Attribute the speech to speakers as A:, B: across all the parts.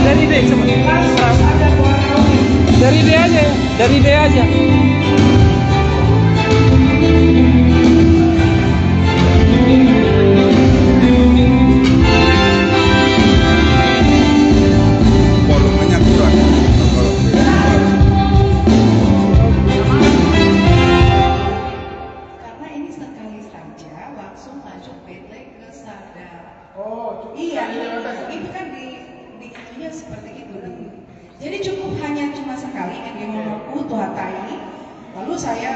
A: Dari D coba. Dari D aja ya. Dari D aja.
B: Volumenya kurang kalau
C: Karena ini sekali saja langsung masuk bedlek ke sadar.
D: Oh,
C: Iya, itu kan di itunya seperti itu. Jadi cukup cuma sekali yang dimonoku tuhatai. Lalu saya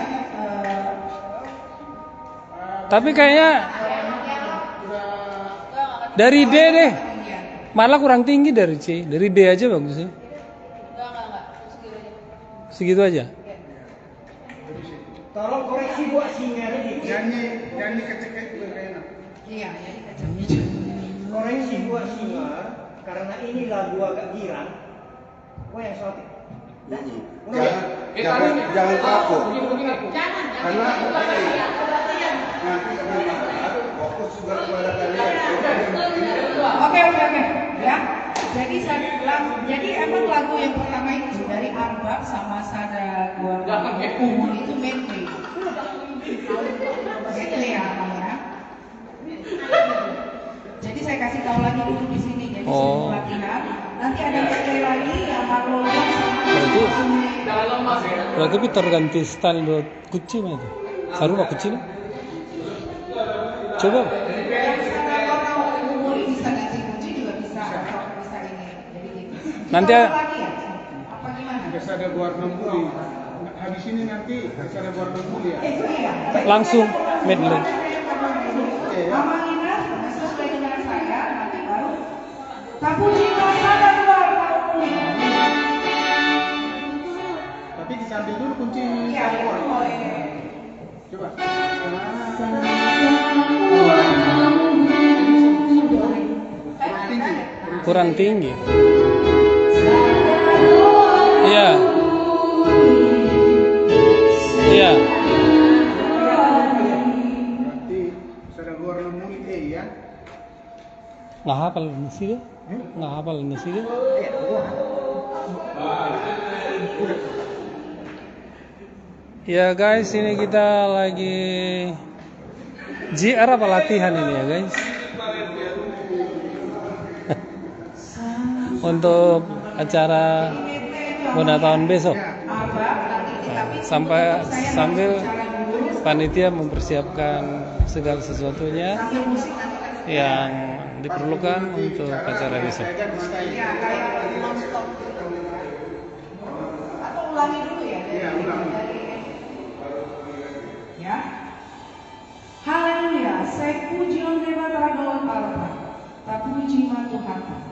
A: Tapi kayaknya dari D deh. Malah kurang tinggi dari C. Dari D aja bagus ya.
C: enggak,
A: Segitu aja.
D: tolong koreksi buat singa tadi.
E: Nyanyi kecek juga enak.
C: iya, jadi kacau.
D: Koreksi buat singa karena ini lagu agak girang. Wah yang sotik.
B: jangan kaku.
C: Jangan.
B: Karena nanti fokus juga kepada kalian.
C: Oke. Ya. Jadi emang lagu yang pertama itu dari Arbab sama Sada Gua Umur itu medley. Medley ya, Bang, ya. Jadi saya kasih tahu lagi dulu di sini. Jadi sebelum latihan, nanti ada medley lagi yang Marlon sama
A: Berarti kita ganti style buat kucing itu. Saru pak kucing. Coba.
C: umur bisa ganti kunci juga bisa ini. Jadi gitu.
A: Nanti
C: Lagi ya? Apa gimana?
E: Kesada Guarda Muli. Habis ini nanti Kesada Guarda Muli ya.
C: Itu iya.
A: langsung medley.
C: Mama Ina sesuai dengan saya nanti baru Tapuji Sada Gua
E: Tapi disambil dulu kunci.
C: Iya, itu boleh.
E: Coba.
A: Kurang tinggi. Iya. Iya.
E: Berarti Kesada Guarda Muli ya.
A: Nggak hafal nasi dia? Nggak hafal nasi dia? Ya guys, ini kita lagi JR apa latihan ini ya guys? Untuk acara Bunda tahun besok. Sambil panitia mempersiapkan segala sesuatunya yang diperlukan untuk acara besok.
C: Iya, kayak non-stop. Atau ulangi dulu ya dari ya. Haleluya, saya puji on dewa Allah, tak puji ma Tuhan.